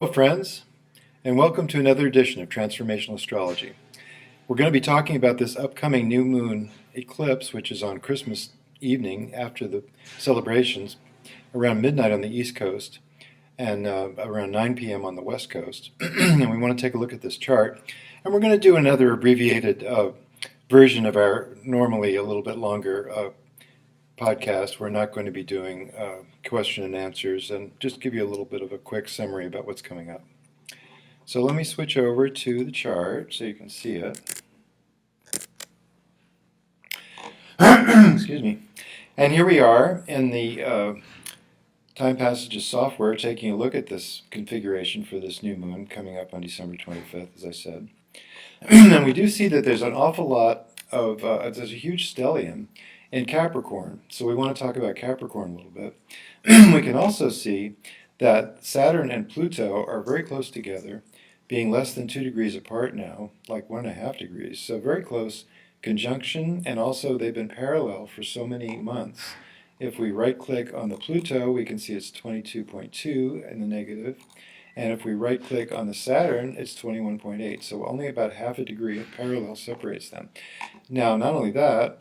Hello friends, and welcome to another edition of Transformational Astrology. We're going to be talking about this upcoming new moon eclipse, which is on Christmas evening after the celebrations, around midnight on the East Coast and around 9 p.m. on the West Coast. And we want to take a look at this chart. And we're going to do another abbreviated version of our normally a little bit longer podcast. We're not going to be doing question and answers, and just give you a little bit of a quick summary about what's coming up. So let me switch over to the chart so you can see it. Excuse me. And here we are in the Time Passages software taking a look at this configuration for this new moon coming up on December 25th, as I said. And we do see that there's an awful lot of, there's a huge stellium in Capricorn. So we want to talk about Capricorn a little bit. We can also see that Saturn and Pluto are very close together, being less than 2 degrees apart now, like 1.5 degrees. So very close conjunction, and also they've been parallel for so many months. If we right-click on the Pluto, we can see it's 22.2 in the negative. And if we right-click on the Saturn, it's 21.8. So only about half a degree of parallel separates them. Now, not only that,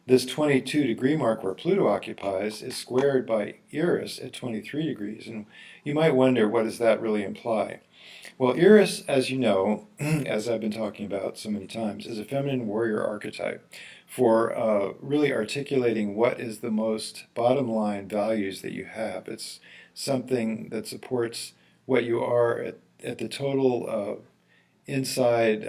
this 22 degree mark where Pluto occupies is squared by Eris at 23 degrees. And you might wonder, what does that really imply? Well, Eris, as you know, as I've been talking about so many times, is a feminine warrior archetype for really articulating what is the most bottom line values that you have. It's something that supports what you are at the total inside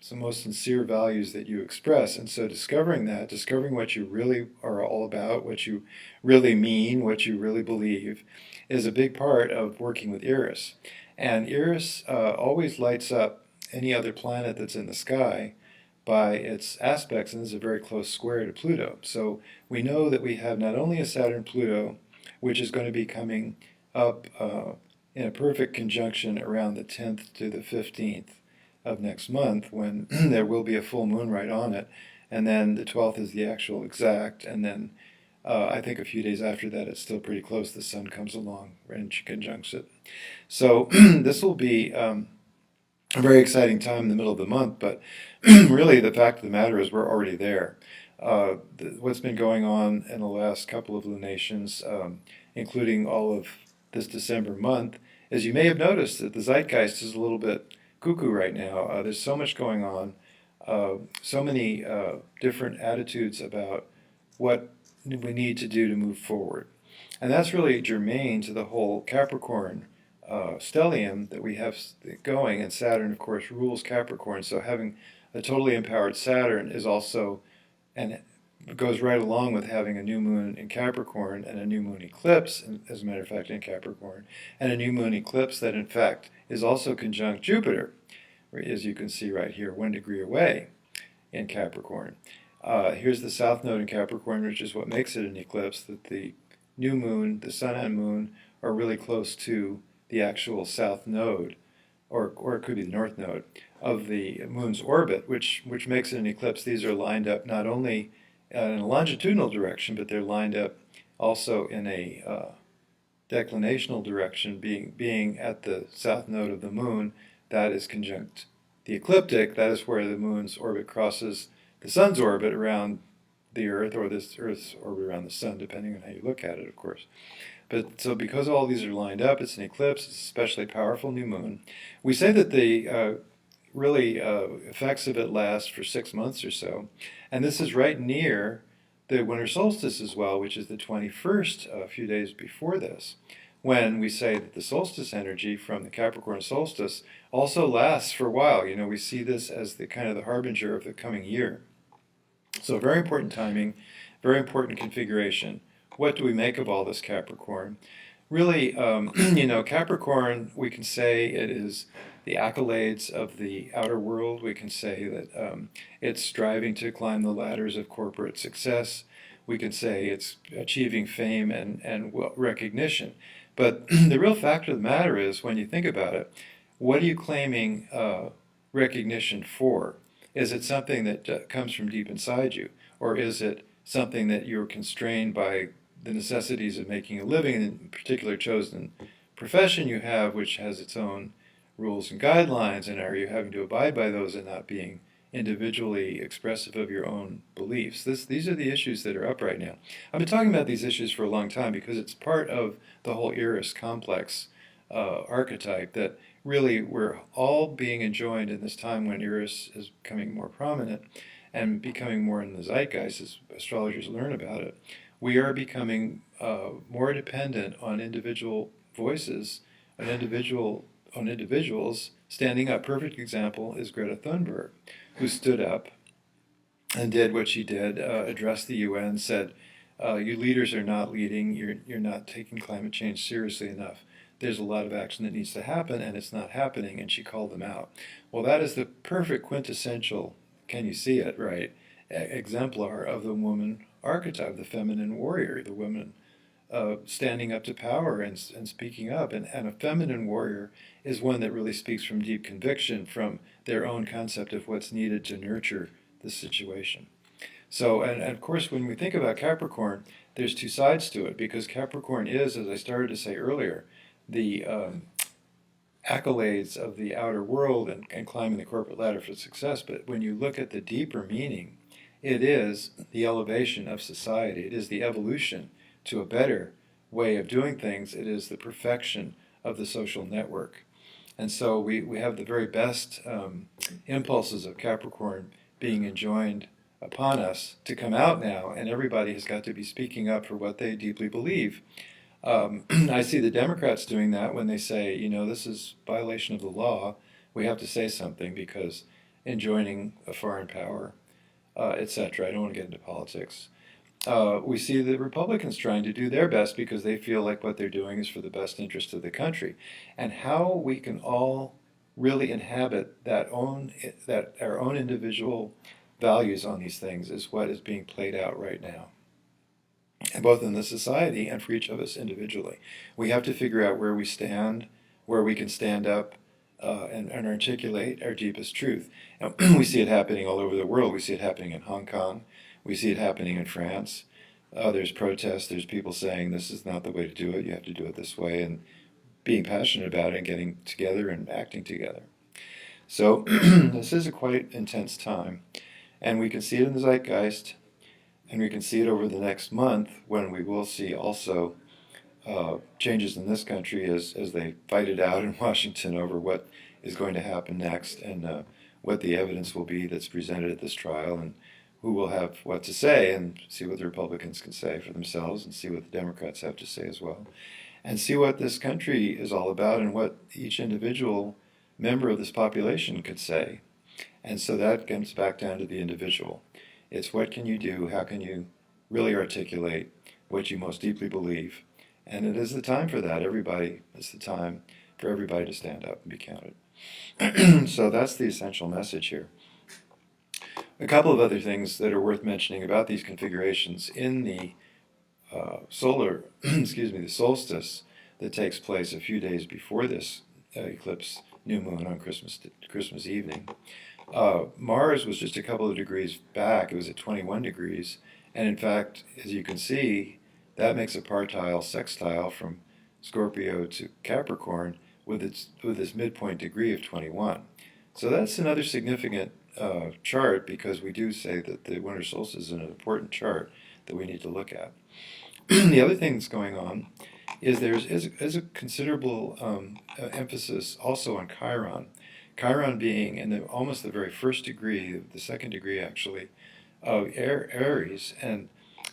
some most sincere values that you express. And so discovering that, discovering what you really are all about, what you really mean, what you really believe, is a big part of working with Eris. And Eris always lights up any other planet that's in the sky by its aspects, and is a very close square to Pluto. So we know that we have not only a Saturn-Pluto, which is going to be coming up in a perfect conjunction around the 10th to the 15th of next month, when there will be a full moon right on it, and then the 12th is the actual exact, and then I think a few days after that it's still pretty close. The sun comes along and conjuncts it. So this will be a very exciting time in the middle of the month, but really the fact of the matter is we're already there. What's been going on in the last couple of lunations, including all of this December month, is you may have noticed that the zeitgeist is a little bit cuckoo right now. There's so much going on, so many different attitudes about what we need to do to move forward. And that's really germane to the whole Capricorn stellium that we have going, and Saturn, of course, rules Capricorn. So having a totally empowered Saturn is also, and goes right along with having a new moon in Capricorn and a new moon eclipse, as a matter of fact, in Capricorn, and a new moon eclipse that, in fact, is also conjunct Jupiter, as you can see right here, 1 degree away in Capricorn. Here's the south node in Capricorn, which is what makes it an eclipse, that the new moon, the sun and moon, are really close to the actual south node, or it could be the north node, of the moon's orbit, which makes it an eclipse. These are lined up not only in a longitudinal direction, but they're lined up also in a declinational direction, being at the south node of the moon. That is conjunct the ecliptic. That is where the moon's orbit crosses the sun's orbit around the Earth, or this Earth's orbit around the sun, depending on how you look at it, of course. But so because all these are lined up, it's an eclipse. It's an especially powerful new moon. We say that the effects of it last for 6 months or so, and this is right near the winter solstice as well, which is the 21st, a few days before this, when we say that the solstice energy from the Capricorn solstice also lasts for a while. You know, we see this as the kind of the harbinger of the coming year. So very important timing, very important configuration. What do we make of all this Capricorn? Really, you know, Capricorn, we can say it is the accolades of the outer world. We can say that it's striving to climb the ladders of corporate success. We can say it's achieving fame and recognition. But the real fact of the matter is, when you think about it, what are you claiming recognition for? Is it something that comes from deep inside you? Or is it something that you're constrained by the necessities of making a living, and in particular chosen profession you have, which has its own rules and guidelines, and are you having to abide by those and not being individually expressive of your own beliefs? These are the issues that are up right now. I've been talking about these issues for a long time because it's part of the whole Eris complex archetype that really we're all being enjoined in this time when Eris is becoming more prominent and becoming more in the zeitgeist as astrologers learn about it. We are becoming more dependent on individual voices, on individuals standing up. Perfect example is Greta Thunberg, who stood up and did what she did, addressed the UN, said, "You leaders are not leading. You're not taking climate change seriously enough. There's a lot of action that needs to happen, and it's not happening." And she called them out. Well, that is the perfect quintessential. Can you see it? Right, exemplar of the woman archetype, the feminine warrior, the woman standing up to power and speaking up. And a feminine warrior is one that really speaks from deep conviction, from their own concept of what's needed to nurture the situation. So, and of course, when we think about Capricorn, there's two sides to it, because Capricorn is, as I started to say earlier, the accolades of the outer world and climbing the corporate ladder for success. But when you look at the deeper meaning, it is the elevation of society. It is the evolution to a better way of doing things. It is the perfection of the social network. And so we have the very best impulses of Capricorn being enjoined upon us to come out now, and everybody has got to be speaking up for what they deeply believe. I see the Democrats doing that when they say, you know, this is violation of the law. We have to say something because enjoining a foreign power, etc. I don't want to get into politics. We see the Republicans trying to do their best because they feel like what they're doing is for the best interest of the country. And how we can all really inhabit that our own individual values on these things is what is being played out right now, both in the society and for each of us individually. We have to figure out where we stand, where we can stand up and articulate our deepest truth. And we see it happening all over the world. We see it happening in Hong Kong. We see it happening in France. There's protests. There's people saying this is not the way to do it. You have to do it this way, and being passionate about it and getting together and acting together. So this is a quite intense time. And we can see it in the zeitgeist, and we can see it over the next month when we will see also changes in this country as they fight it out in Washington over what is going to happen next, and what the evidence will be that's presented at this trial, and who will have what to say, and see what the Republicans can say for themselves, and see what the Democrats have to say as well, and see what this country is all about and what each individual member of this population could say. And so that comes back down to the individual. It's what can you do, how can you really articulate what you most deeply believe. And it is the time for that. It's the time for everybody to stand up and be counted. So that's the essential message here. A couple of other things that are worth mentioning about these configurations in the the solstice that takes place a few days before this eclipse new moon on Christmas evening. Mars was just a couple of degrees back. It was at 21 degrees. And in fact, as you can see, that makes a partile sextile from Scorpio to Capricorn with its midpoint degree of 21. So that's another significant chart, because we do say that the winter solstice is an important chart that we need to look at. The other thing that's going on is there is a considerable emphasis also on Chiron. Chiron being in almost the very first degree, the second degree actually, of Aries, and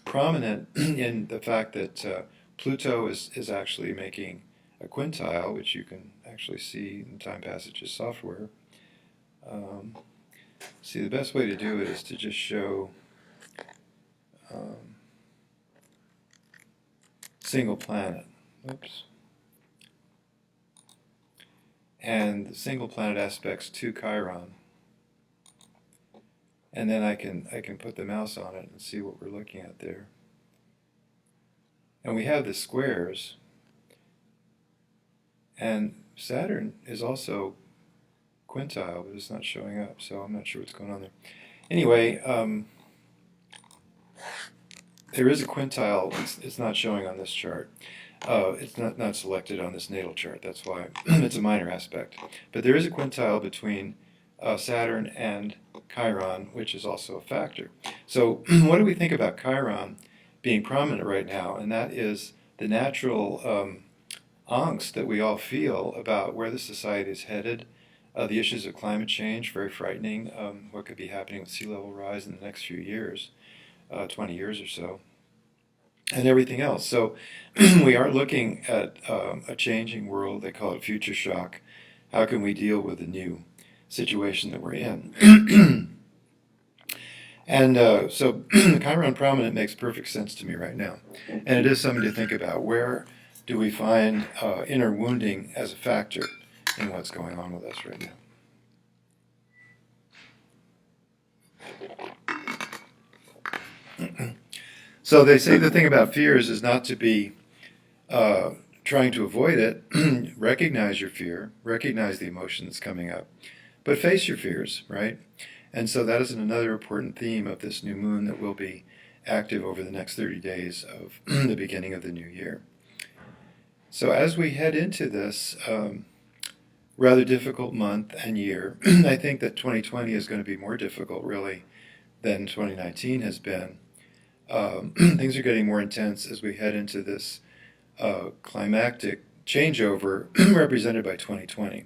prominent in the fact that Pluto is actually making a quintile, which you can actually see in Time Passages software. See, the best way to do it is to just show single planet. Oops. And the single planet aspects to Chiron. And then I can put the mouse on it and see what we're looking at there. And we have the squares. And Saturn is also quintile, but it's not showing up, so I'm not sure what's going on there. Anyway, there is a quintile. It's not showing on this chart. It's not selected on this natal chart. That's why it's a minor aspect. But there is a quintile between Saturn and Chiron, which is also a factor. So what do we think about Chiron being prominent right now? And that is the natural angst that we all feel about where the society is headed. The issues of climate change, very frightening. What could be happening with sea level rise in the next few years, 20 years or so, and everything else. So we are looking at a changing world. They call it future shock. How can we deal with the new situation that we're in? And so Chiron prominent makes perfect sense to me right now. And it is something to think about. Where do we find inner wounding as a factor in what's going on with us right now? So they say the thing about fears is not to be trying to avoid it. Recognize your fear, recognize the emotion that's coming up, but face your fears, right? And so that is another important theme of this new moon that will be active over the next 30 days of the beginning of the new year. So as we head into this rather difficult month and year, I think that 2020 is going to be more difficult, really, than 2019 has been. Things are getting more intense as we head into this climactic changeover represented by 2020.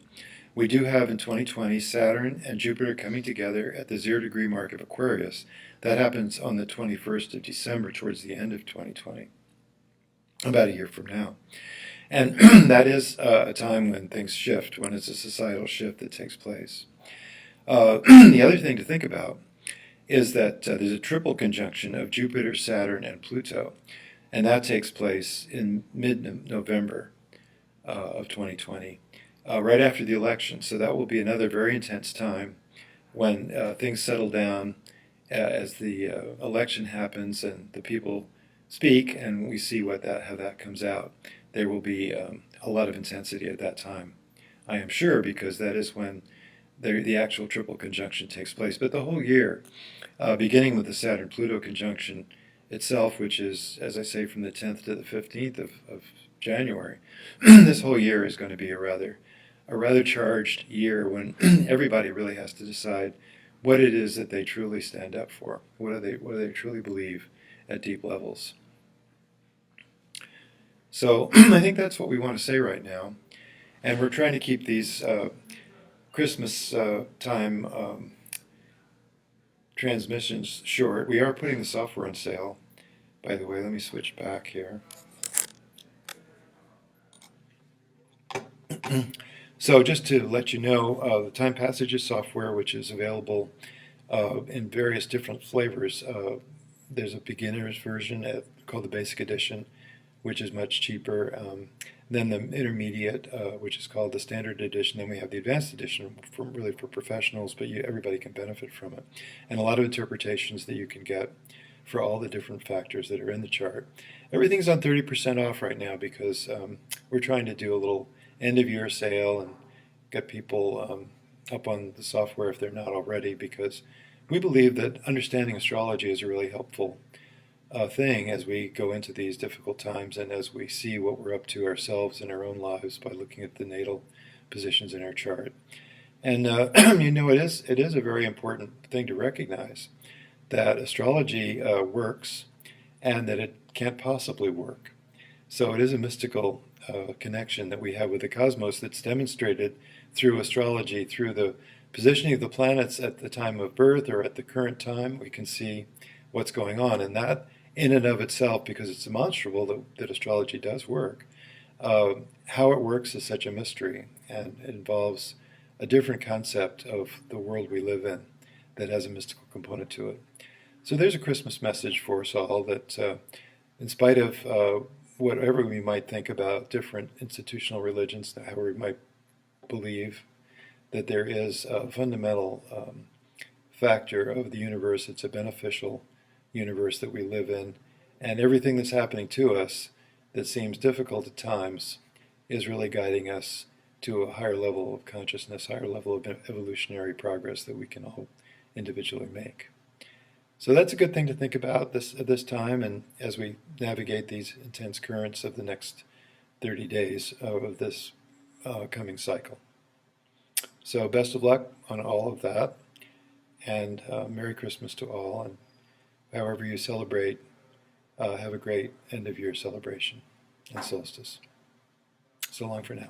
We do have in 2020 Saturn and Jupiter coming together at the 0 degree mark of Aquarius. That happens on the 21st of December, towards the end of 2020, about a year from now. And that is a time when things shift, when it's a societal shift that takes place. The other thing to think about is that there's a triple conjunction of Jupiter, Saturn, and Pluto, and that takes place in mid-November of 2020, right after the election. So that will be another very intense time when things settle down as the election happens and the people speak, and we see how that comes out. There will be a lot of intensity at that time, I am sure, because that is when the actual triple conjunction takes place. But the whole year, beginning with the Saturn-Pluto conjunction itself, which is, as I say, from the 10th to the 15th of January, this whole year is going to be a rather charged year when everybody really has to decide what it is that they truly stand up for. What do they truly believe at deep levels? So I think that's what we want to say right now. And we're trying to keep these Christmas time transmissions short. We are putting the software on sale, by the way. Let me switch back here. So just to let you know, the Time Passages software, which is available in various different flavors. There's a beginner's version called the Basic Edition, which is much cheaper. Then the intermediate, which is called the Standard Edition. Then we have the Advanced Edition, really for professionals, but everybody can benefit from it. And a lot of interpretations that you can get for all the different factors that are in the chart. Everything's on 30% off right now because we're trying to do a little end-of-year sale and get people up on the software if they're not already, because we believe that understanding astrology is a really helpful thing as we go into these difficult times and as we see what we're up to ourselves in our own lives by looking at the natal positions in our chart. And it is a very important thing to recognize that astrology works and that it can't possibly work. So it is a mystical connection that we have with the cosmos that's demonstrated through astrology, through the positioning of the planets at the time of birth or at the current time. We can see what's going on, and that in and of itself, because it's demonstrable that astrology does work, how it works is such a mystery, and it involves a different concept of the world we live in that has a mystical component to it. So there's a Christmas message for us all that in spite of whatever we might think about different institutional religions, however we might believe, that there is a fundamental factor of the universe. It's a beneficial universe that we live in, and everything that's happening to us that seems difficult at times is really guiding us to a higher level of consciousness, higher level of evolutionary progress that we can all individually make. So that's a good thing to think about at this time, and as we navigate these intense currents of the next 30 days of this coming cycle. So best of luck on all of that, and Merry Christmas to all, and however you celebrate, have a great end of year celebration and solstice. So long for now.